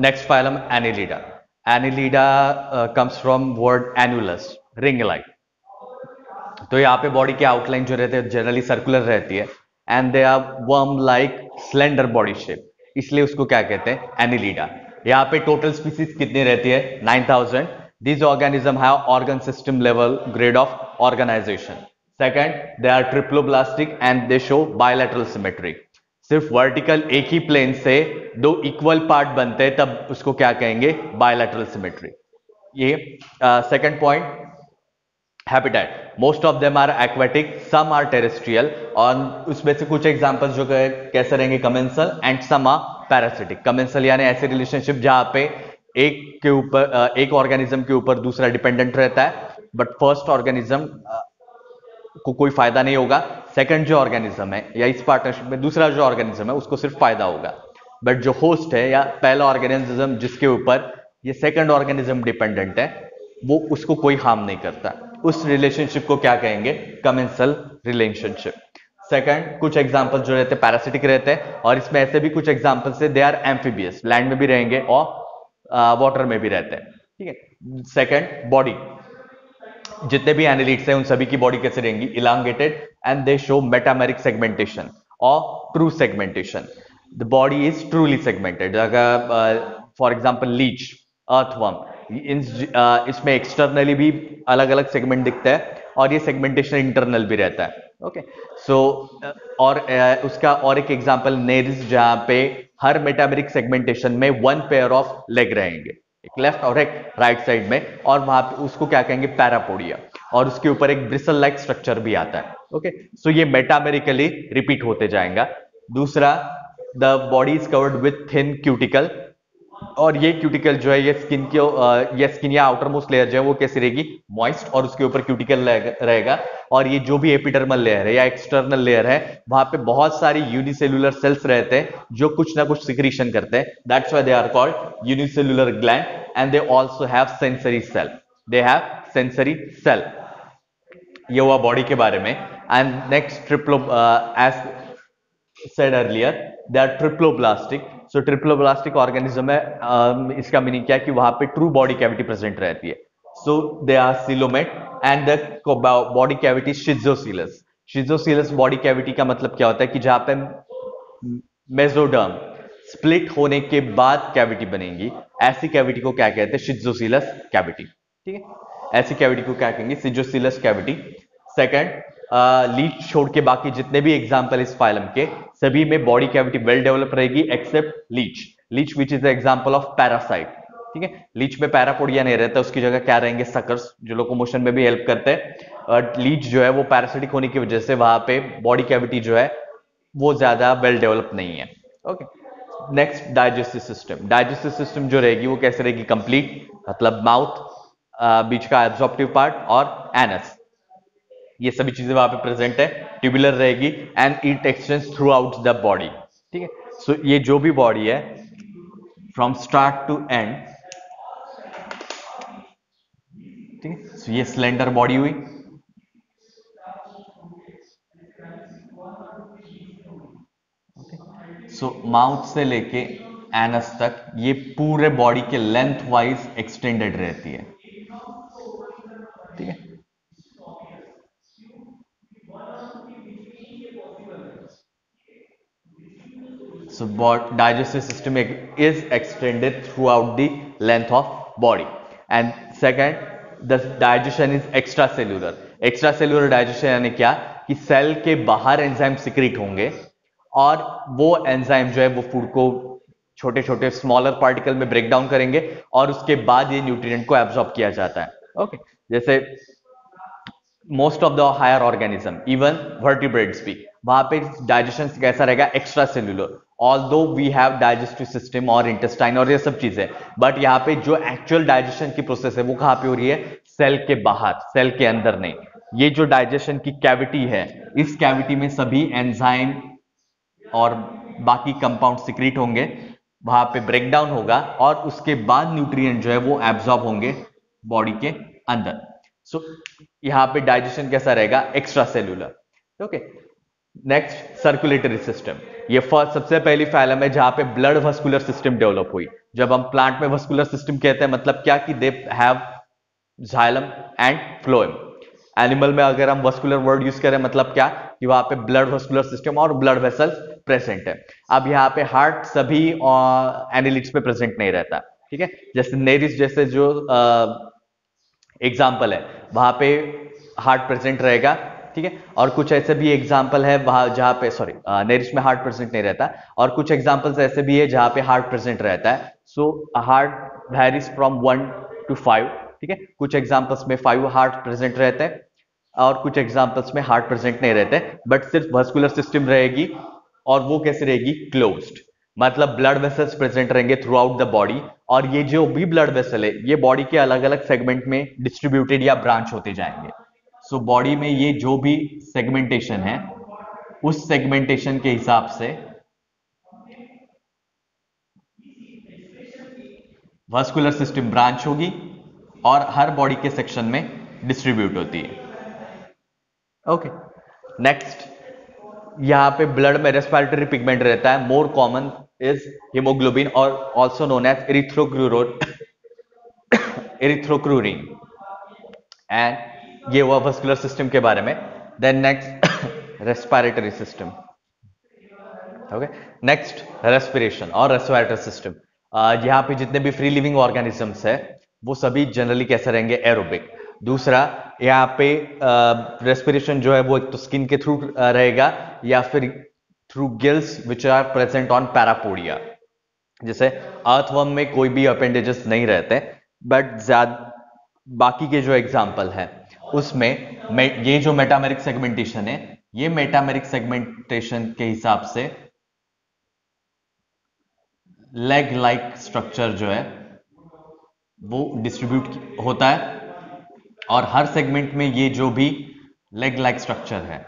Next phylum Annelida. Annelida comes from word annulus, ring like. तो यहाँ पे body की आउटलाइन जो रहती है जनरली सर्कुलर रहती है and they are worm like slender body shape, इसलिए उसको क्या कहते हैं, एनिलिडा. यहाँ पे टोटल स्पीसीज कितनी रहती है, 9000. This organism have organ system level grade of organisation. Second, they are triploblastic and they show bilateral symmetry. सिर्फ वर्टिकल एक ही प्लेन से दो इक्वल पार्ट बनते हैं तब उसको क्या कहेंगे, बायलैटरल सिमेट्री. ये second point, habitat. Most of them are aquatic, some are terrestrial. और उसमें से कुछ एग्जांपल्स जो कैसे रहेंगे, commensal and some are parasitic. Commensal यानी ऐसे रिलेशनशिप जहां पे एक के ऊपर एक ऑर्गेनिज्म के ऊपर दूसरा डिपेंडेंट रहता है, बट फर्स्ट ऑर्गेनिज्म को कोई फायदा नहीं होगा. सेकंड जो ऑर्गेनिज्म है या इस पार्टनरशिप में दूसरा जो ऑर्गेनिज्म है उसको सिर्फ फायदा होगा. बट जो होस्ट है या पहला ऑर्गेनिज्म जिसके ऊपर ये सेकंड ऑर्गेनिज्म डिपेंडेंट है, वो उसको कोई हार्म नहीं करता. उस रिलेशनशिप को क्या कहेंगे, कमेंसल रिलेशनशिप. सेकंड, कुछ एग्जांपल्स जो रहते हैं पैरासिटिक रहते हैं, और इसमें ऐसे भी कुछ एग्जांपल्स है दे आर एम्फीबियस, लैंड में भी रहेंगे और वाटर में भी रहते हैं. ठीक है. Second, body. जितने भी एनालिट्स हैं उन सभी की बॉडी कैसे रहेंगी, elongated and they show metameric segmentation और true segmentation. The body is truly segmented. For example leech, earthworm, इसमें एक्सटर्नली भी अलग अलग सेगमेंट दिखता है और ये सेगमेंटेशन इंटरनल भी रहता है. ओके. सो और उसका और एक एग्जांपल नेरिस, जहां पे हर मेटामेरिक सेगमेंटेशन में वन पेयर ऑफ लेग रहेंगे, एक लेफ्ट और एक राइट साइड में, और वहां पे उसको क्या कहेंगे, पैरापोडिया, और उसके ऊपर एक ब्रिसल लाइक स्ट्रक्चर भी आता है. ओके. सो ये मेटामेरिकली रिपीट होते जाएगा. दूसरा, the body is covered with thin cuticle, और ये क्यूटिकल जो है ये स्किन की ये स्किन या आउटर मोस्ट लेयर जो है वो कैसी रहेगी, मॉइस्ट, और उसके ऊपर क्यूटिकल रहेगा. और ये जो भी एपिडर्मल लेयर है या एक्सटर्नल लेयर है, वहां पे बहुत सारी यूनिसेल्युलर सेल्स रहते हैं जो कुछ ना कुछ सिक्रीशन करते हैं. That's why they are called unicellular gland and they also have sensory cell. They have sensory cell. ये हुआ बॉडी के बारे में. And next, triplo, as said earlier, they are triploblastic. So triploblastic organism है, इसका meaning क्या है कि वहां पे ट्रू बॉडी कैविटी प्रेजेंट रहती है. So they are coelomate and the body cavity schizocoelous. Schizocoelous body cavity का मतलब क्या होता है कि जहां पे मेसोडर्म स्प्लिट होने के बाद कैविटी बनेगी, ऐसी कैविटी को क्या कहते हैं, शिजोसिलस कैविटी. ठीक है. ऐसी कैविटी को क्या कहेंगे, शिजोसिलस कैविटी. सेकंड, लीच छोड़ के बाकी जितने भी एग्जांपल इस फाइलम के, सभी में बॉडी कैविटी वेल डेवलप रहेगी except leech. Leech which is the example of parasite. ठीक है. लीच में पैरापोडिया नहीं रहता, उसकी जगह क्या रहेंगे, सकर्स, जो लोकोमोशन में भी हेल्प करते हैं. लीच जो है वो पैरासिटिक होने की वजह से वहां पे बॉडी कैविटी जो है वो ज्यादा वेल डेवलप नहीं है. Okay. Next, digestive system. Digestive system जो रहेगी वो कैसे रहेगी, कंप्लीट, मतलब माउथ, बीच का एब्जॉर्प्टिव पार्ट और एनस, ये सभी चीजें वहां पे प्रेजेंट है. ट्यूबुलर रहेगी and it extends through out the body. ठीक है. सो ये जो भी बॉडी है फ्रॉम स्टार्ट टू एंड, ठीक है. सो ये स्लेंडर बॉडी हुई. सो माउथ से लेके एनस तक ये पूरे बॉडी के लेंथ वाइज एक्सटेंडेड रहती है. ठीक है. So digestive system is extended throughout the length of body. And second, the digestion is extracellular. Extracellular digestion यानी क्या, कि सेल के बाहर एंजाइम सिक्रीट होंगे और वो एंजाइम जो है वो फूड को छोटे छोटे स्मॉलर पार्टिकल में ब्रेक डाउन करेंगे और उसके बाद ये न्यूट्रिएंट को एब्जॉर्ब किया जाता है. ओके. जैसे most of the higher organism, even vertebrates भी, वहां पे डाइजेशन कैसा रहेगा, extra cellular. Although we have digestive system और इंटेस्टाइन और ये सब चीजें, बट यहाँ पे जो एक्चुअल डाइजेशन की प्रोसेस है वो कहां पे हो रही है, सेल के बाहर, सेल के अंदर नहीं. ये जो डाइजेशन की कैविटी है, इस कैविटी में सभी एंजाइम और बाकी कंपाउंड सिक्रीट होंगे, वहां पे ब्रेक डाउन होगा और उसके बाद न्यूट्रिएंट जो है वो एब्जॉर्ब होंगे बॉडी के अंदर. सो यहां पे डाइजेशन कैसा रहेगा, extra cellular. Okay. Next, circulatory system. ये फर्स्ट सबसे पहली फाइलम है जहां पे ब्लड वस्कुलर सिस्टम डेवलप हुई। जब हम प्लांट में वस्कुलर सिस्टम कहते हैं मतलब क्या कि they have xylem and phloem. Animal में अगर हम वस्कुलर वर्ड यूज करें मतलब क्या कि वहां पे ब्लड वस्कुलर सिस्टम और ब्लड वेसल्स प्रेजेंट है। अब यहाँ पे हार्ट सभी एनिलिड्स पे प्रेजेंट नहीं रहता, ठीक है। जैसे नेरिस जैसे जो एग्जाम्पल है वहां पे हार्ट प्रेजेंट रहेगा, ठीक है। और कुछ ऐसे भी एग्जाम्पल है वहां जहां पे सॉरी नेरिश में हार्ट प्रेजेंट नहीं रहता, और कुछ एग्जाम्पल्स ऐसे भी है जहां पे हार्ट प्रेजेंट रहता है। So heart varies from 1 to 5, ठीक है। कुछ एग्जाम्पल्स में 5 हार्ट प्रेजेंट रहते हैं और कुछ एग्जाम्पल्स में हार्ट प्रेजेंट नहीं रहते, बट सिर्फ वस्कुलर सिस्टम रहेगी। और वो कैसे रहेगी? क्लोज्ड, मतलब ब्लड वेसल्स प्रेजेंट रहेंगे थ्रू आउट द बॉडी। और ये जो भी ब्लड वेसल है ये बॉडी के अलग अलग सेगमेंट में डिस्ट्रीब्यूटेड या ब्रांच होते जाएंगे। सो बॉडी में ये जो भी सेगमेंटेशन है उस सेगमेंटेशन के हिसाब से वस्कुलर सिस्टम ब्रांच होगी और हर बॉडी के सेक्शन में डिस्ट्रीब्यूट होती है। ओके, नेक्स्ट, यहां पे ब्लड में रेस्पिरेटरी पिगमेंट रहता है। मोर कॉमन इज हीमोग्लोबिन और also known as erythrocruorin. And ये हुआ वस्कुलर सिस्टम के बारे में। Then next respiratory system. Okay, next respiration और रेस्पिरेटरी सिस्टम। यहाँ पे जितने भी फ्री लिविंग ऑर्गेनिजम्स है वो सभी जनरली कैसे रहेंगे? एरोबिक। दूसरा, यहाँ पे रेस्पिरेशन जो है वो एक तो स्किन के थ्रू रहेगा या फिर through gills which are present on parapodia. जैसे अर्थवर्म में कोई भी अपेंडेजेस नहीं रहते, बट बाकी के जो एग्जाम्पल है उसमें ये जो मेटामेरिक सेगमेंटेशन है, ये मेटामेरिक सेगमेंटेशन के हिसाब से लेग लाइक स्ट्रक्चर जो है वो डिस्ट्रीब्यूट होता है। और हर सेगमेंट में ये जो भी लेग लाइक स्ट्रक्चर है,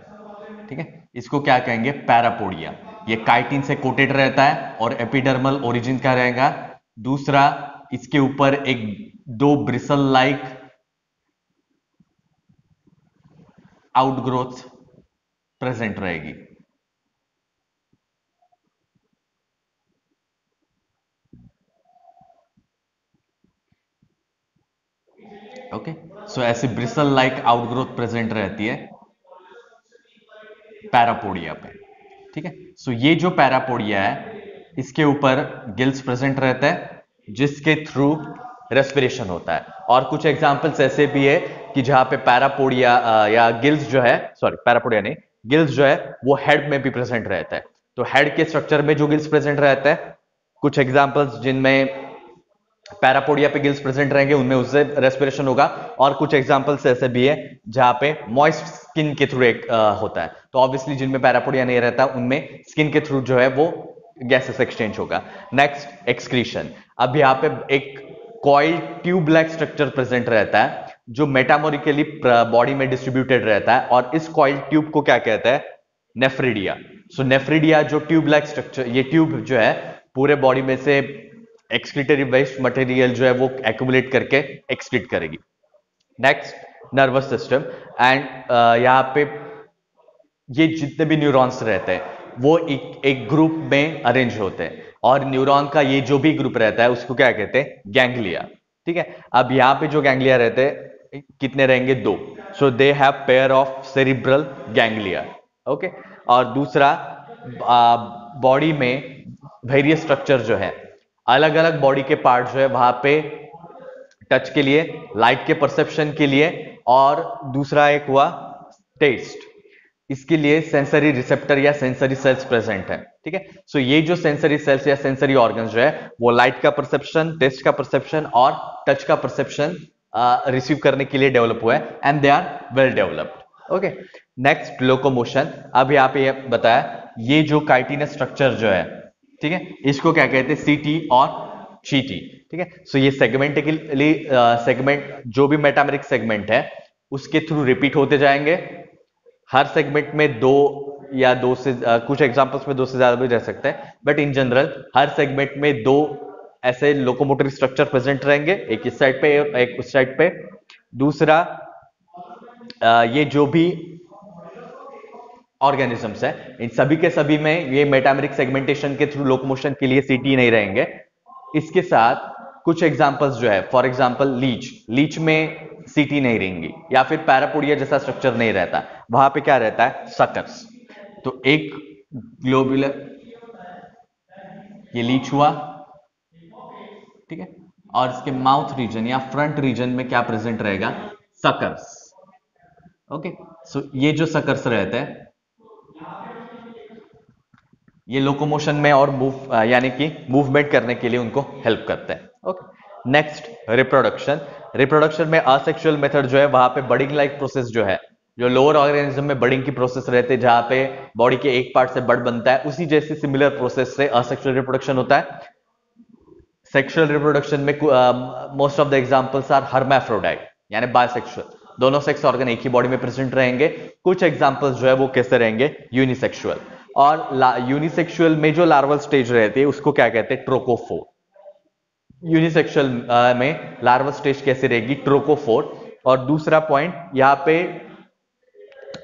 ठीक है, इसको क्या कहेंगे? पैरापोडिया। ये काइटिन से कोटेड रहता है और एपिडर्मल ओरिजिन का रहेगा। दूसरा, इसके ऊपर एक दो ब्रिसल लाइक आउटग्रोथ प्रेजेंट रहेगी। ओके, सो ऐसी ब्रिसल लाइक आउटग्रोथ प्रेजेंट रहती है पैरापोडिया पे, ठीक है। सो ये जो पैरापोडिया है इसके ऊपर गिल्स प्रेजेंट रहता है जिसके थ्रू रेस्पिरेशन होता है। और कुछ एग्जांपल्स ऐसे भी है कि जहां पे पैरापोडिया या गिल्स जो है, सॉरी पैरापोडिया नहीं, गिल्स जो है वो हेड में भी प्रेजेंट रहता है। तो हेड के स्ट्रक्चर में जो गिल्स प्रेजेंट रहता है, कुछ एग्जांपल्स जिनमें पैरापोडिया पे गिल्स प्रेजेंट रहेंगे उनमें उससे रेस्पिरेशन होगा। और कुछ एग्जांपल्स ऐसे भी है जहां पे मॉइस्ट स्किन के थ्रू होता है। तो ऑब्वियसली जिनमें पैरापोडिया नहीं रहता उनमें स्किन के थ्रू जो है वो गैसेस एक्सचेंज होगा। Next, excretion. अब यहाँ पे एक coil tube like structure present रहता है जो मेटामोरिकली बॉडी में डिस्ट्रीब्यूटेड रहता है, और इस कॉइल ट्यूब को क्या कहते हैं? नेफ्रिडिया। सो नेफ्रिडिया जो ट्यूब लाइक स्ट्रक्चर, ये ट्यूब जो है पूरे बॉडी में से एक्सक्रीटरी वेस्ट मटेरियल जो है वो एक्यूमुलेट करके एक्सक्रीट करेगी। Next, nervous system. एंड यहाँ पे ये जितने भी न्यूरॉन्स रहते हैं वो एक ग्रुप में अरेंज होते हैं, और न्यूरॉन का ये जो भी ग्रुप रहता है उसको क्या कहते हैं? गैंग्लिया, ठीक है। अब यहाँ पे जो गैंग्लिया रहते हैं कितने रहेंगे? 2। So they have pair of cerebral ganglia. Okay, और दूसरा, बॉडी में वेरियस स्ट्रक्चर जो है, अलग अलग बॉडी के पार्ट जो है वहां पे टच के लिए, लाइट के परसेप्शन के लिए, और दूसरा एक हुआ टेस्ट, इसके लिए सेंसरी रिसेप्टर या सेंसरी सेल्स प्रेजेंट है, ठीक है। सो ये जो सेंसरी सेल्स या सेंसरी ऑर्गन्स जो है वो लाइट का परसेप्शन, टेस्ट का परसेप्शन और टच का परसेप्शन रिसीव करने के लिए डेवलप हुआ है, and they are well developed. Okay, next, locomotion. अब यहाँ पे बताया ये जो काइटिनस स्ट्रक्चर जो है, ठीक है, इसको क्या कहते हैं? सीटी और चीटी, ठीक है। सो ये सेगमेंटिकली सेगमेंट जो भी मेटामेरिक सेगमेंट है उसके थ्रू रिपीट होते जाएंगे। हर सेगमेंट में दो या दो से कुछ एग्जांपल्स में दो से ज्यादा भी रह सकते हैं, but in general her segment में दो ऐसे लोकोमोटरी स्ट्रक्चर प्रेजेंट रहेंगे, एक इस साइड पे एक उस साइड पे। दूसरा, ये जो भी ऑर्गेनिजम्स है, इन सभी के सभी में ये मेटामेरिक सेगमेंटेशन के थ्रू लोकोमोशन के लिए सीटी नहीं रहेंगे। इसके साथ कुछ एग्जांपल्स जो है, फॉर एग्जांपल लीच, लीच में सीटी नहीं रहेंगी, या फिर पैरापोडिया जैसा स्ट्रक्चर नहीं रहता, वहां पे क्या रहता है, सकर्स। तो एक ग्लोबुलर, ये लीच हुआ, ठीक है, और इसके माउथ रीजन या फ्रंट रीजन में क्या प्रेजेंट रहेगा, सकर्स। ओके, सो ये जो सकर्स रहते हैं ये लोकोमोशन में और मूव यानी कि मूवमेंट करने के लिए उनको हेल्प करते हैं। Okay, next reproduction. रिप्रोडक्शन में असेक्सुअल मेथड जो है वहां पे बडिंग लाइक प्रोसेस जो है, जो लोअर ऑर्गेनिज्म में बडिंग की प्रोसेस रहते हैं जहां पे बॉडी के एक पार्ट से बड बनता है, उसी जैसी सिमिलर प्रोसेस से असेक्सुअल रिप्रोडक्शन होता है। सेक्सुअल रिप्रोडक्शन में most of the examples are hermaphrodite यानी बायसेक्सुअल, दोनों सेक्स ऑर्गन एक ही बॉडी में प्रेजेंट रहेंगे। कुछ एग्जांपल्स जो है वो कैसे रहेंगे, यूनिसेक्सुअल। और यूनिसेक्सुअल में जो लार्वल स्टेज रहती है उसको क्या कहते हैं, ट्रोकोफोर। यूनिसेक्सुअल में लार्वल स्टेज कैसे रहेगी, ट्रोकोफोर। और दूसरा पॉइंट यहां पे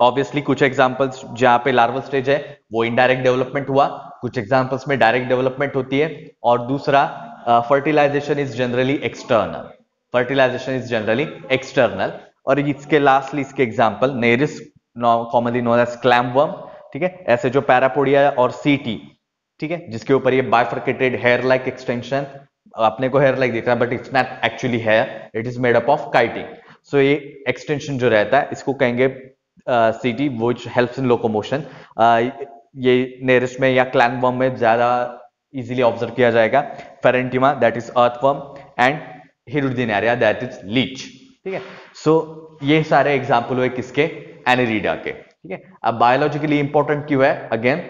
ऑब्वियसली कुछ एग्जांपल्स जहां पे लार्वल स्टेज है वो इनडायरेक्ट डेवलपमेंट हुआ, कुछ एग्जांपल्स में डायरेक्ट डेवलपमेंट होती है। और दूसरा fertilisation is generally external, fertilisation is generally external. और इसके लास्टली इसके example Nereis, commonly known as clamworm, ठीक है, ऐसे जो पैरापोडिया और सीटी, ठीक है, जिसके ऊपर ये बाइफर्केटेड हेयर लाइक एक्सटेंशन, अपने को हेयर लाइक दिख रहा है but it's not actually hair, it is made up of chitin. So ये एक्सटेंशन जो रहता है इसको कहेंगे setae, which helps in locomotion. ये नेरिस्ट में या क्लैमवर्म में ज्यादा इजीली ऑब्जर्व किया जाएगा, Pheretima that is earthworm, and Hirudinaria that is leech, ठीक है। सो ये सारे एग्जांपल हुए किसके, एनेलिडा के, ठीक है। अब बायोलॉजिकली इंपॉर्टेंट क्यों है, again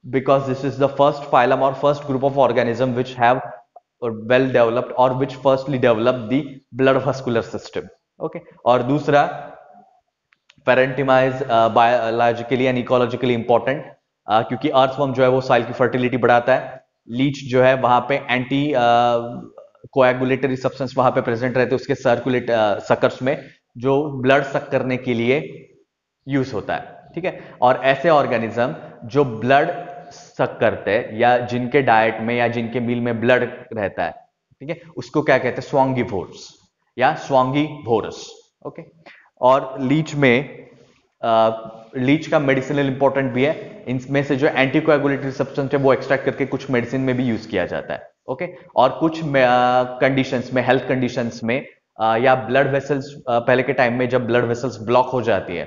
because this is the first phylum और first group of organism which have well developed और which firstly develop the blood vascular system. Okay, और दूसरा Pheretima is biologically and ecologically important क्योंकि earthworm जो है वो सॉइल की fertility बढ़ाता है। लीच जो है वहां पे एंटी कोएगुलेटरी सब्सटेंस वहां पे प्रेजेंट रहते हैं उसके सर्कुलेट सकर्स में, जो ब्लड सक करने के लिए यूज होता है, ठीक है। और ऐसे ऑर्गेनिज्म जो ब्लड सक करते हैं या जिनके डाइट में या जिनके मील में ब्लड रहता है, ठीक है, उसको क्या कहते हैं, स्वांगीवोर्स या स्वांगीवोरस। ओके, और लीच में लीच का मेडिसिनल इंपॉर्टेंट भी है, इनमें से जो एंटीकोएगुलेटरी सब्सटेंस है वो एक्सट्रैक्ट करके कुछ मेडिसिन में भी यूज किया जाता है। ओके, और कुछ कंडीशंस में, हेल्थ कंडीशंस में या ब्लड वेसल्स, पहले के टाइम में जब ब्लड वेसल्स ब्लॉक हो जाती है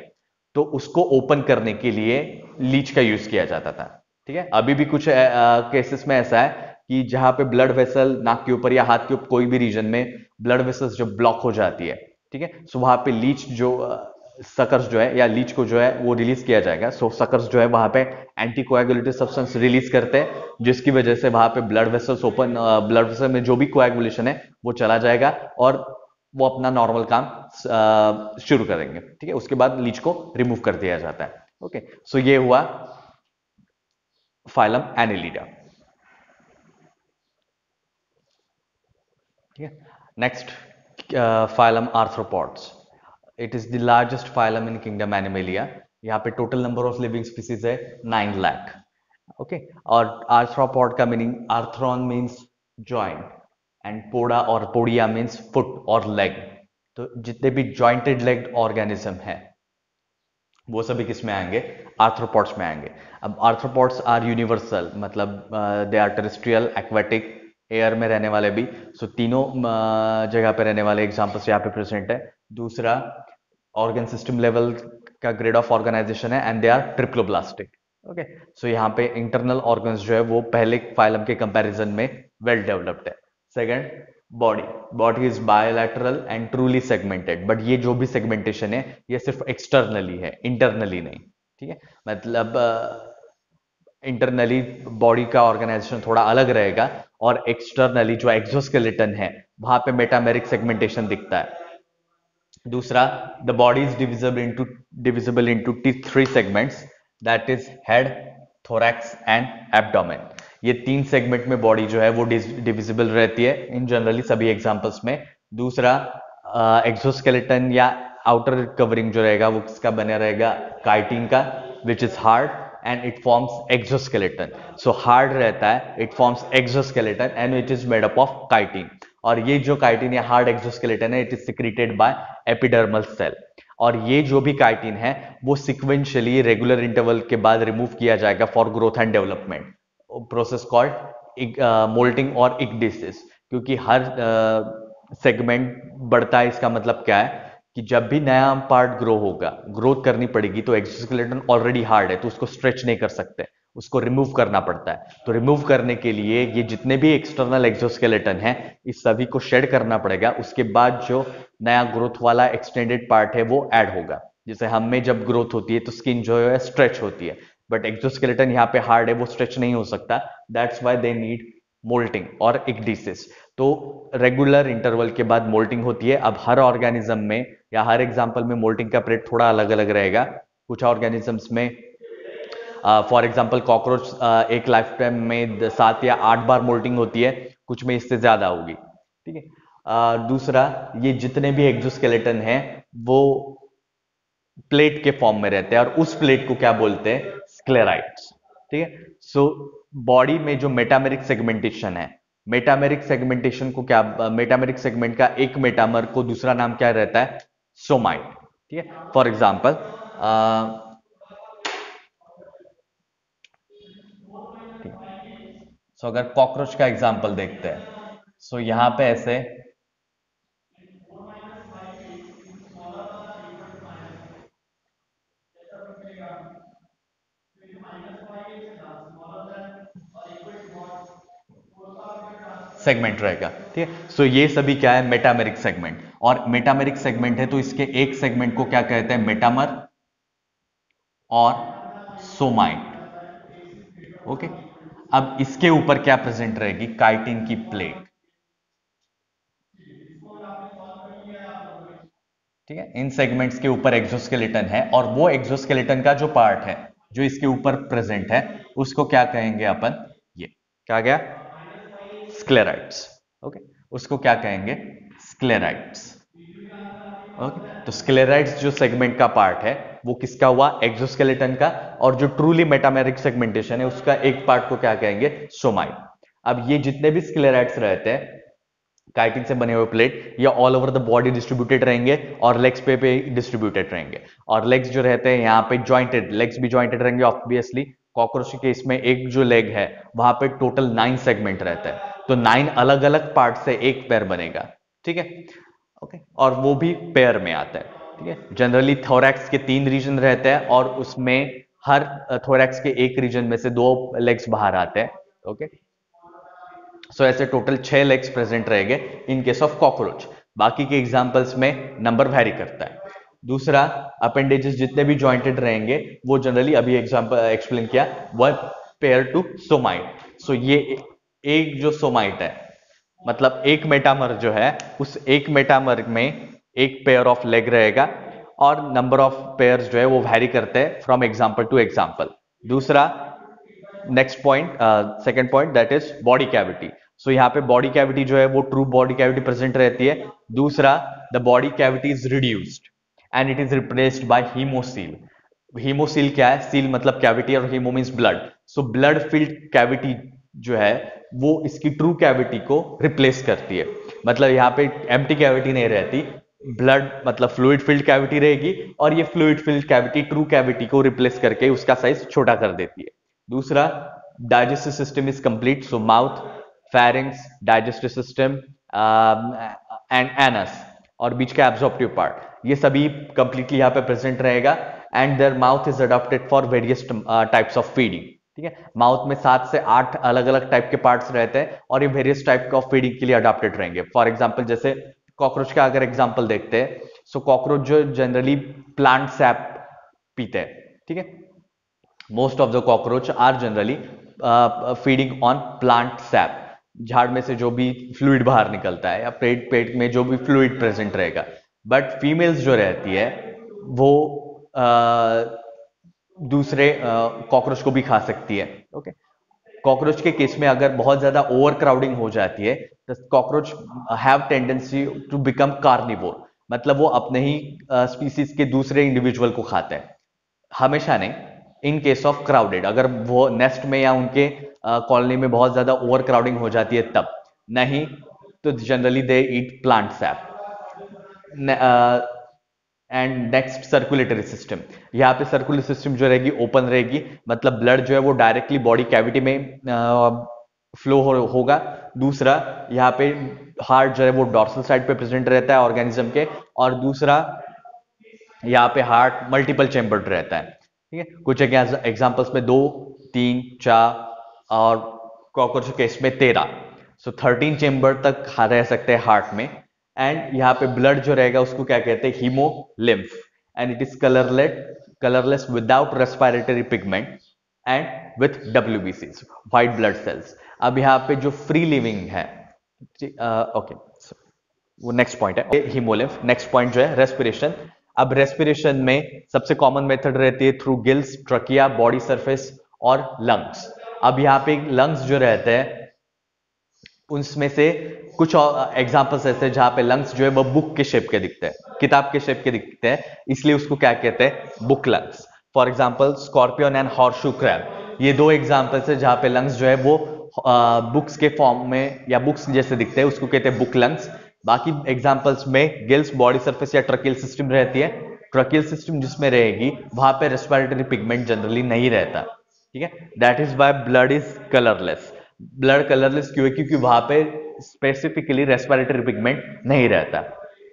तो उसको ओपन करने के लिए लीच का यूज किया जाता था, ठीक है। अभी भी कुछ केसेस में ऐसा है कि जहां पे ब्लड वेसल नाक के ऊपर या हाथ के ऊपर कोई भी रीजन में ब्लड वेसल्स जो ब्लॉक हो जाती है, ठीक है, सो वहां पे लीच जो सकर्स जो है या लीच को जो है वो रिलीज किया जाएगा। सो सकर्स जो है वहां पे एंटीकोएगुलेटिव सब्सटेंस रिलीज करते हैं जिसकी वजह से वहां पे blood vessels open, blood vessel में जो भी कोएगुलेशन है वो चला जाएगा और वो अपना नॉर्मल काम शुरू करेंगे, ठीक है। उसके बाद लीच को रिमूव कर दिया जाता है। ओके, सो ये हुआ फाइलम एनेलिडा, ठीक है। Next phylum arthropods, it is the largest phylum in kingdom Animalia. यहाँ पे total number of living species है 9 लाख। ओके, और आर्थ्रोपॉड का मीनिंग, आर्थ्रॉन मीन्स जॉइंट एंड पोडा और पोडिया मीन्स फुट और लेग। तो जितने भी जॉइंटेड लेग्ड ऑर्गेनिज्म है वो सभी किस में आएंगे, आर्थ्रोपॉड्स में आएंगे। अब आर्थ्रोपॉड्स आर यूनिवर्सल, मतलब they are terrestrial, aquatic, air में रहने वाले भी। सो तीनों जगह पे रहने वाले एग्जांपल्स यहाँ पे प्रेजेंट है। दूसरा ऑर्गन सिस्टम लेवल का ग्रेड ऑफ ऑर्गेनाइजेशन है and they are triploblastic. Okay, so यहाँ पे इंटरनल ऑर्गन्स जो है वो पहले फाइलम के कंपैरिजन में वेल डेवलप्ड है। Second, body is bilateral and truly segmented, but ये जो भी सेगमेंटेशन है ये सिर्फ एक्सटर्नली है, इंटरनली नहीं, ठीक है। मतलब इंटरनली बॉडी का ऑर्गेनाइजेशन थोड़ा अलग रहेगा और एक्सटर्नली जो एक्सोस्केलेटन है वहां पे मेटामेरिक सेगमेंटेशन दिखता है। दूसरा, the body is divisible into 3 segments, that is head, thorax and abdomen. ये 3 सेगमेंट में बॉडी जो है वो डिविजिबल रहती है इन जनरली सभी एग्जांपल्स में। दूसरा, एक्सोस्केलेटन या आउटर कवरिंग जो रहेगा वो किसका बना रहेगा, काइटिन का। Which is hard and it forms exoskeleton. So hard रहता है, it forms exoskeleton and it is made up of chitin. और ये जो काइटिन या हार्ड एक्सोस्केलेटन है, it is secreted by epidermal cell. और ये जो भी काइटिन है वो सिक्वेंशियली रेगुलर इंटरवल के बाद रिमूव किया जाएगा for growth and development. Process called moulting और इक्डिसिस. क्योंकि हर सेगमेंट बढ़ता है, इसका मतलब क्या है कि जब भी नया पार्ट ग्रो होगा, ग्रोथ करनी पड़ेगी, तो एक्सोस्केलेटन ऑलरेडी हार्ड है तो उसको स्ट्रेच नहीं कर सकते, उसको रिमूव करना पड़ता है. तो रिमूव करने के लिए ये जितने भी एक्सटर्नल एक्सोस्केलेटन है इस सभी को शेड करना पड़ेगा. उसके बाद जो नया ग्रोथ वाला एक्सटेंडेड पार्ट है वो ऐड होगा. जैसे हम में जब ग्रोथ होती है तो स्किन जो है स्ट्रेच होती है, बट एक्सोस्केलेटन यहाँ पे हार्ड है, वो स्ट्रेच नहीं हो सकता. That's why they need moulting और इक्डिसिस. तो रेगुलर इंटरवल के बाद मोल्टिंग होती है. अब हर ऑर्गेनिज्म में या हर एग्जांपल में मोल्टिंग का पीरियड थोड़ा अलग अलग रहेगा. कुछ ऑर्गेनिजम्स में फॉर एग्जांपल कॉकरोच एक लाइफ टाइम में 7 या 8 बार मोल्टिंग होती है, कुछ में इससे ज्यादा होगी. ठीक है. दूसरा, ये जितने भी एक्सोस्केलेटन है वो प्लेट के फॉर्म में रहते हैं और उस प्लेट को क्या बोलते हैं? स्क्लेराइड्स. ठीक है. सो बॉडी में जो मेटामेरिक सेगमेंटेशन है, मेटामेरिक सेगमेंटेशन को क्या, मेटामेरिक सेगमेंट का एक मेटामर को दूसरा नाम क्या रहता है? सोमाइट. ठीक है. फॉर एग्जांपल सो अगर कॉकरोच का एग्जांपल देखते हैं, सो यहां पे ऐसे सेगमेंट रहेगा. ठीक है. सो ये सभी क्या है? Metameric segment. और मेटामेरिक सेगमेंट है तो इसके एक सेगमेंट को क्या कहते हैं? मेटामर और सोमाइट. ओके. अब इसके ऊपर क्या प्रेजेंट रहेगी? काइटिन की प्लेट. ठीक है. इन सेगमेंट्स के ऊपर एक्सोस्केलेटन है और वो एक्सोस्केलेटन का जो पार्ट है जो इसके ऊपर प्रेजेंट है उसको क्या कहेंगे अपन? ये क्या गया? स्क्लेराइड्स. ओके. उसको क्या कहेंगे? स्क्लेराइड्स. ओके. तो स्क्लेराइड्स जो सेगमेंट का पार्ट है वो किसका हुआ? एक्सोस्केलेटन का. और जो ट्रूली मेटामेरिक सेगमेंटेशन है उसका एक पार्ट को क्या कहेंगे? सोमाइट. अब ये जितने भी स्क्लेराइड्स रहते हैं काइटिन से बने हुए प्लेट, ये all over the body distributed रहेंगे और लेग्स पे डिस्ट्रीब्यूटेड रहेंगे. और लेग्स जो रहते हैं यहाँ पे जॉइंटेड, लेग्स भी जॉइंटेड रहेंगे ऑब्वियसली. कॉकरोच के केस में एक जो लेग है वहां पे टोटल 9 सेगमेंट रहता है, तो 9 अलग अलग पार्ट से एक पैर बनेगा. ठीक है. ओके. और वो भी पेयर में आता है. ठीक है. जनरली थोरैक्स के 3 रीजन रहते हैं और उसमें हर थोरैक्स के एक रीजन में से 2 लेग्स बाहर आते हैं. ओके. सो ऐसे टोटल 6 लेग्स प्रेजेंट रहेंगे इन केस ऑफ कॉकरोच. बाकी के एग्जांपल्स में नंबर वैरी करता है. दूसरा, अपेंडेजेस जितने भी जॉइंटेड रहेंगे वो जनरली अभी एग्जांपल एक्सप्लेन किया, वन पेयर टू सोमाइट. सो ये एक जो सोमाइट है मतलब एक मेटामर जो है उस एक मेटामर में एक पेयर ऑफ लेग रहेगा और नंबर ऑफ पेयर्स जो है वो वैरी करते हैं फ्रॉम एग्जांपल टू एग्जांपल. दूसरा, next point, second point, that is body cavity. So यहाँ पे बॉडी कैविटी जो है वो ट्रू बॉडी कैविटी प्रेजेंट रहती है. दूसरा, the body cavity is reduced and it is replaced by haemocoel. Haemocoel क्या है? सील मतलब कैविटी और haemo means blood. So blood filled cavity जो है वो इसकी ट्रू कैविटी को रिप्लेस करती है. मतलब यहाँ पे एम्प्टी कैविटी नहीं रहती, ब्लड मतलब फ्लूइड फिल्ड कैविटी रहेगी और ये fluid filled cavity true cavity को रिप्लेस करके उसका साइज छोटा कर देती है. दूसरा, digestive system is complete. So mouth, pharynx, digestive system and anus और बीच का एब्जॉर्प्टिव पार्ट, ये सभी कंप्लीटली यहाँ पे प्रेजेंट रहेगा. And their mouth is adopted for various types of feeding. ठीक है. माउथ में 7 से 8 अलग अलग टाइप के पार्ट्स रहते हैं और ये वेरियस टाइप ऑफ फीडिंग के लिए अडॉप्टेड रहेंगे. फॉर एग्जाम्पल जैसे कॉकरोच का अगर एग्जाम्पल देखते हैं, सो कॉकरोच जो जनरली प्लांट सैप पीते हैं. ठीक है. Most of the cockroach are generally feeding on plant sap. झाड़ में से जो भी फ्लूइड बाहर निकलता है या पेट पेट में जो भी फ्लूइड प्रेजेंट रहेगा. बट फीमेल्स जो रहती है वो दूसरे कॉकरोच को भी खा सकती है. ओके. कॉकरोच के केस में अगर बहुत ज्यादा ओवर क्राउडिंग हो जाती है तो cockroach have tendency to become carnivore. मतलब वो अपने ही स्पीसीज के दूसरे इंडिविजुअल को खाते हैं. हमेशा नहीं, इन केस ऑफ क्राउडेड, अगर वो नेस्ट में या उनके कॉलोनी में बहुत ज्यादा ओवर क्राउडिंग हो जाती है तब, नहीं तो generally they eat plant SAP. And next circulatory system, यहाँ पे सर्कुलेटरी सिस्टम जो रहेगी ओपन रहेगी, मतलब ब्लड जो है वो डायरेक्टली बॉडी कैविटी में फ्लो होगा। दूसरा यहाँ पे हार्ट जो है वो डॉर्सल साइड पे प्रेजेंट रहता है ऑर्गेनिज्म के, और दूसरा यहाँ पे हार्ट मल्टीपल चेम्बर्ड रहता है। ठीक है, कुछ एग्जांपल्स में 2, 3, 4 और कॉकरोच केस में 13, सो 13 चेम्बर तक रह सकते हैं हार्ट में। एंड यहाँ पे ब्लड जो रहेगा उसको क्या कहते हैं, haemolymph, and it is colourless without respiratory pigment and with WBC, white blood cells. अब यहाँ पे जो फ्री लिविंग है, ओके, वो नेक्स्ट पॉइंट है हीमोलिम्फ। नेक्स्ट पॉइंट जो है रेस्पिरेशन। अब रेस्पिरेशन में सबसे कॉमन मेथड रहती है through gills, trachea, body surface और लंग्स। अब यहाँ पे लंग्स जो रहते हैं उनमें से कुछ एग्जांपल्स ऐसे हैं जहां पे लंग्स जो है वो बुक के शेप के दिखते हैं, किताब के शेप के दिखते हैं, इसलिए उसको क्या कहते हैं, book lungs. For example scorpion and horseshoe crab, ये 2 एग्जांपल्स है जहां पे लंग्स जो है वो बुक्स के फॉर्म में या बुक्स जैसे दिखते हैं, उसको कहते हैं बुक लंग्स। बाकी एग्जांपल्स में गिल्स, बॉडी सरफेस या ट्रकियल सिस्टम रहती है। ट्रकियल सिस्टम जिसमें रहेगी वहां पे रेस्पिरेटरी पिगमेंट जनरली नहीं रहता। ठीक है, that is why blood is colourless. Blood colourless क्यों है, क्योंकि वहां पे स्पेसिफिकली रेस्पिरेटरी पिगमेंट नहीं रहता,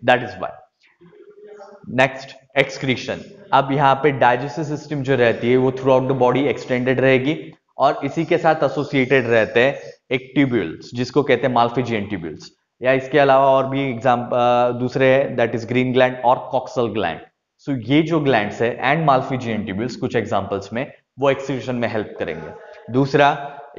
that is why. Next excretion. अब यहाँ पे डाइजेस्टिव सिस्टम जो रहती है वो throughout the body extended रहेगी, और इसी के साथ एसोसिएटेड रहते हैं एक ट्यूब्यूल्स जिसको कहते हैं माल्फिजियन ट्यूब्यूल्स, या इसके अलावा और भी दूसरे है, दैट इज ग्रीन ग्लैंड और कॉक्सल ग्लैंड। सो ये जो ग्लैंड्स है एंड माल्फिजियन ट्यूब्यूल्स कुछ एग्जांपल्स में वो एक्सक्रीशन में हेल्प करेंगे। दूसरा,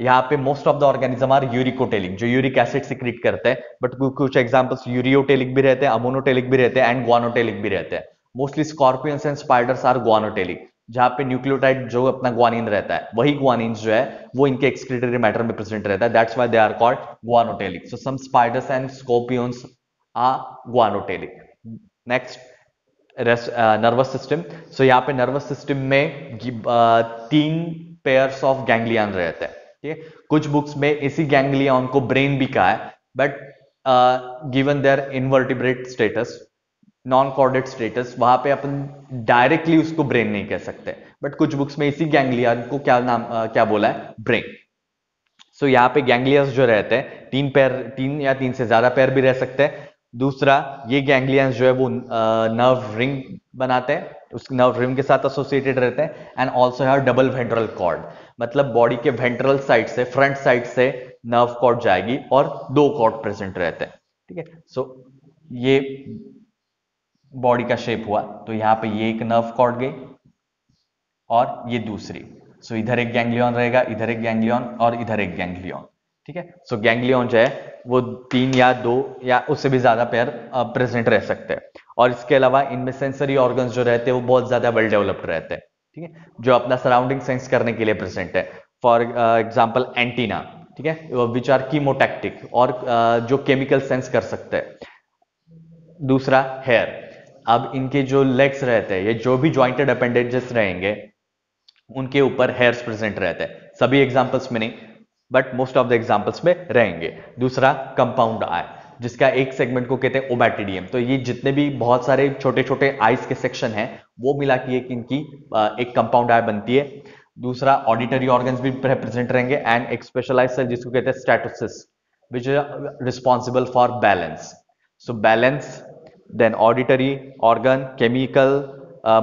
यहाँ पे most of the organism are uricotelic, जो यूरिक एसिड सिक्रीट करते हैं, बट कुछ एग्जांपल्स यूरियोटेलिक भी रहते हैं, अमोनोटेलिक भी रहते हैं एंड ग्वानोटेलिक भी रहते हैं। Mostly scorpions and spiders are guanotelic, जहां पे न्यूक्लियोटाइड जो अपना ग्वानिन रहता है, वही ग्वानिन जो है वो इनके एक्सक्रीटरी मैटर में प्रेजेंट रहता है, that's why they are called guanotelic. So some spiders and scorpions are guanotelic. Next, nervous system. So यहाँ पे नर्वस सिस्टम में 3 पेयर्स ऑफ गैंग्लियन रहते हैं। ठीक है, कुछ बुक्स में इसी गैंग्लियन को ब्रेन भी कहा है, but given their invertebrate status, non chordate status, वहां पे अपन डायरेक्टली उसको ब्रेन नहीं कह सकते, बट कुछ बुक्स में इसी गैंग्लियन को क्या बोला है, ब्रेन। सो यहाँ पे गैंग्लियंस जो रहते हैं 3 पैर, 3 या 3 से ज्यादा पैर भी रह सकते हैं। दूसरा, ये गैंग्लियंस जो है वो नर्व रिंग बनाते हैं, उस नर्व रिंग के साथ एसोसिएटेड रहते हैं, and also have double ventral cord, मतलब बॉडी के वेंट्रल साइड से, फ्रंट साइड से नर्व कॉर्ड जाएगी और 2 कॉर्ड प्रेजेंट रहते हैं। ठीक है, सो ये बॉडी का शेप हुआ, तो यहाँ पे ये एक नर्व कॉर्ड गई और ये दूसरी, सो इधर एक गैंग्लियन रहेगा, इधर एक गैंग्लियन और इधर एक गैंग्लियन। ठीक है, सो गैंग्लियन जो है वो 3 या 2 या उससे भी ज्यादा पेयर प्रेजेंट रह सकते हैं, और इसके अलावा इनमें सेंसरी ऑर्गन्स जो रहते हैं वो बहुत ज्यादा वेल डेवलप्ड रहते हैं। ठीक है, जो अपना सराउंडिंग सेंस करने के लिए प्रेजेंट है। फॉर एग्जाम्पल एंटीना, ठीक है, विच आर कीमोटैक्टिक, और जो केमिकल सेंस कर सकते हैं। दूसरा, हेयर। अब इनके जो लेग्स रहते हैं, ये जो भी जॉइंटेड अपेंडेजेस रहेंगे उनके ऊपर हेयर्स प्रेजेंट रहते हैं, सभी एग्जांपल्स में नहीं but most of the examples में रहेंगे। दूसरा, कंपाउंड आई, जिसका एक सेगमेंट को कहते हैं ओबैटिडियम। तो ये जितने भी बहुत सारे छोटे छोटे आईज के सेक्शन हैं वो मिला के इनकी एक कंपाउंड आई बनती है। दूसरा, ऑडिटरी ऑर्गन्स भी प्रेजेंट रहेंगे, एंड एक स्पेशलाइज्ड सेल जिसको कहते हैं statocyst, which is responsible for balance. So balance, then auditory organ, chemical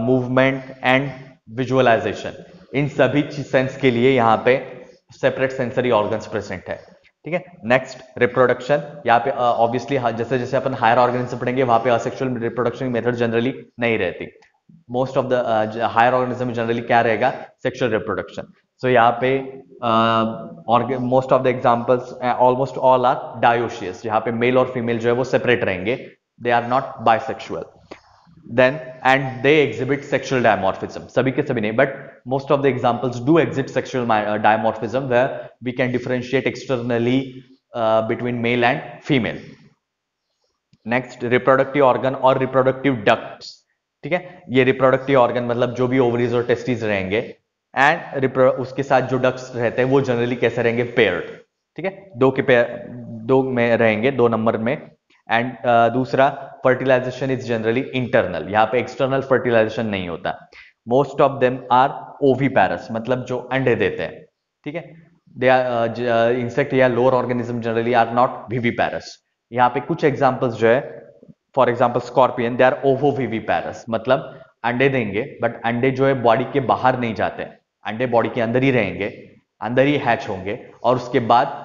movement and visualisation, इन सभी सेंस के लिए यहाँ पे सेपरेट सेंसरी ऑर्गन्स प्रेजेंट है। ठीक है, नेक्स्ट, रिप्रोडक्शन। यहाँ पे ऑब्वियसली जैसे जैसे अपन हायर ऑर्गेनिज्म पढ़ेंगे वहां पे असेक्सुअल रिप्रोडक्शन मेथड जनरली नहीं रहती। Most of the higher organism में जनरली क्या रहेगा, सेक्सुअल रिप्रोडक्शन। सो यहाँ पे most of the examples, almost all are dioecious, यहाँ पे मेल और फीमेल जो है वो सेपरेट रहेंगे, they are not bisexual. then and they exhibit sexual dimorphism, सभी के सभी नहीं but most of the examples do exhibit sexual dimorphism where we can differentiate externally between male and female. next, reproductive organ और reproductive ducts। ठीक है, ये reproductive organ मतलब जो भी ovaries और testes रहेंगे एंड उसके साथ जो डक्स रहते हैं वो जनरली कैसे रहेंगे, पेयर्ड, ठीक है, दो के पेयर, दो में रहेंगे, 2 नंबर में। एंड दूसरा, फर्टिलाइजेशन इज जनरली इंटरनल, यहाँ पे एक्सटर्नल फर्टिलाइजेशन नहीं होता। Most of them are oviparous, मतलब जो अंडे देते हैं, ठीक है। दे आर इंसेक्ट या lower organism generally are not viviparous. यहाँ पे कुछ एग्जांपल्स जो है, for example scorpion, they are ovoviviparous, मतलब अंडे देंगे बट अंडे जो है बॉडी के बाहर नहीं जाते, अंडे बॉडी के अंदर ही रहेंगे, अंदर ही हैच होंगे और उसके बाद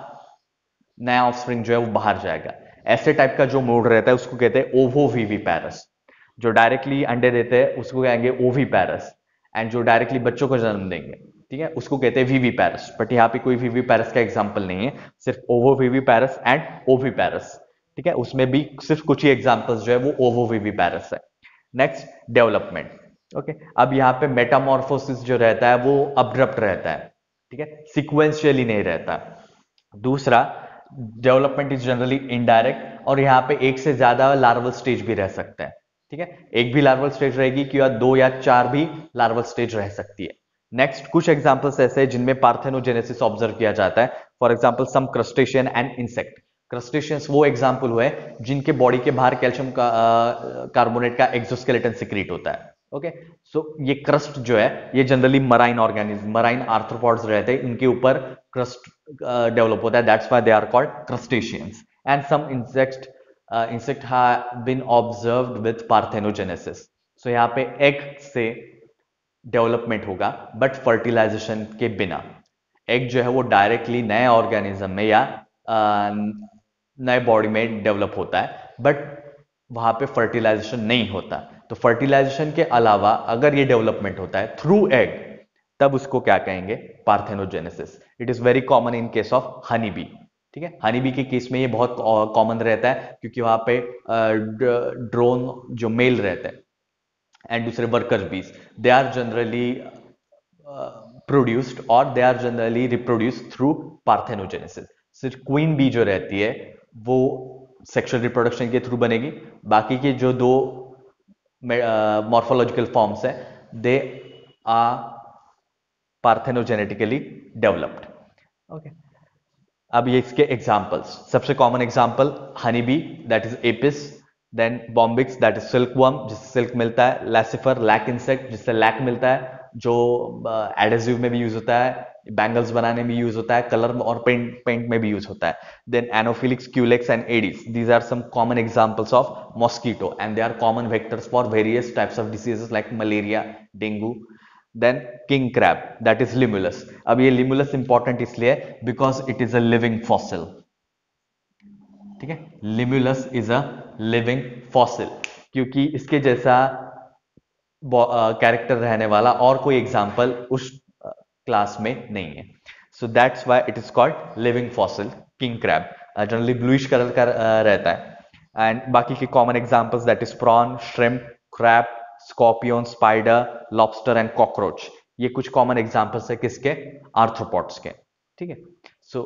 नया ऑफस्प्रिंग जो है वो बाहर जाएगा। ऐसे टाइप का जो मोड रहता है उसको कहते हैं ओवोविवीपैरस। जो डायरेक्टली अंडे देते हैं उसको कहेंगे ओवीपैरस, एंड जो डायरेक्टली बच्चों को जन्म देंगे, ठीक है, उसको कहते हैं विवीपैरस। बट यहाँ पे कोई विवीपैरस का एग्जाम्पल नहीं है, सिर्फ ओवोविवीपैरस एंड ओवीपैरस, ठीक है। उसमें भी सिर्फ कुछ ही एग्जाम्पल्स जो है वो ओवोविवीपैरस है। Next, development. ओके, अब यहाँ पे मेटामॉर्फोसिस जो रहता है वो अब्रप्ट रहता है, ठीक है, सिक्वेंशियली नहीं रहता। दूसरा, डेवलपमेंट इज जनरली इनडायरेक्ट, और यहाँ पे एक से ज्यादा लार्वल स्टेज भी रह सकता है, ठीक है, एक भी लार्वल स्टेज रहेगी कि या 2 या 4 भी लार्वल स्टेज रह सकती है। नेक्स्ट, कुछ एग्जांपल्स ऐसे हैं जिनमें पार्थेनोजेनेसिस ऑब्जर्व किया जाता है। For example some crustacean and insect. Crustaceans वो एग्जांपल हुए जिनके बॉडी के बाहर कैल्शियम का कार्बोनेट का एक्सोस्केलेटन सिक्रीट होता है। ओके, सो ये क्रस्ट जो है ये generally marine organism, marine arthropods रहते हैं, इनके ऊपर क्रस्ट डेवलप होता है, that's why they are called crustaceans. And some insect have been observed with parthenogenesis. So यहाँ पे एग से डेवलपमेंट होगा बट फर्टिलाइजेशन के बिना। एग जो है वो डायरेक्टली नए ऑर्गेनिज्म में या नए बॉडी में डेवलप होता है, बट वहां पे फर्टिलाइजेशन नहीं होता। तो फर्टिलाइजेशन के अलावा अगर ये डेवलपमेंट होता है थ्रू एग, तब उसको क्या कहेंगे, parthenogenesis. It is very common in case of honey bee, ठीक है। हनी बी के केस में ये बहुत कॉमन रहता है क्योंकि वहां पे ड्रोन जो मेल रहते हैं एंड दूसरे वर्कर बीज, दे आर जनरली प्रोड्यूस्ड और they are generally reproduced through parthenogenesis. सिर्फ क्वीन बी जो रहती है वो सेक्सुअल रिप्रोडक्शन के थ्रू बनेगी, बाकी के जो 2 मॉर्फोलॉजिकल फॉर्म्स है they are parthenogenetically developed. Okay, अब ये इसके एग्जांपल्स, सबसे common example honey bee that is Apis, then Bombyx that is silkworm जिससे सिल्क मिलता है, लैसिफर लैक इंसेक्ट जिससे लैक मिलता है जो एडेसिव में भी यूज होता है, बैंगल्स बनाने में यूज होता है, कलर और पेंट में भी यूज होता है। Then Anopheles, Culex and Aedes, these are some common examples of mosquito and they are common vectors for various types of diseases like malaria, dengue. Then king crab that is Limulus. अब ये Limulus important इसलिए because it is a living fossil, ठीक है, Limulus is a living fossil, क्योंकि इसके जैसा character रहने वाला और कोई एग्जाम्पल उस क्लास में नहीं है। So that's why it is called living fossil king crab. Generally bluish colour का रहता है। एंड बाकी के common examples that is prawn, shrimp, crab, scorpion, spider, lobster and cockroach. ये कुछ कॉमन एग्जाम्पल्स है किसके, आर्थ्रोपॉड्स के, ठीक है। सो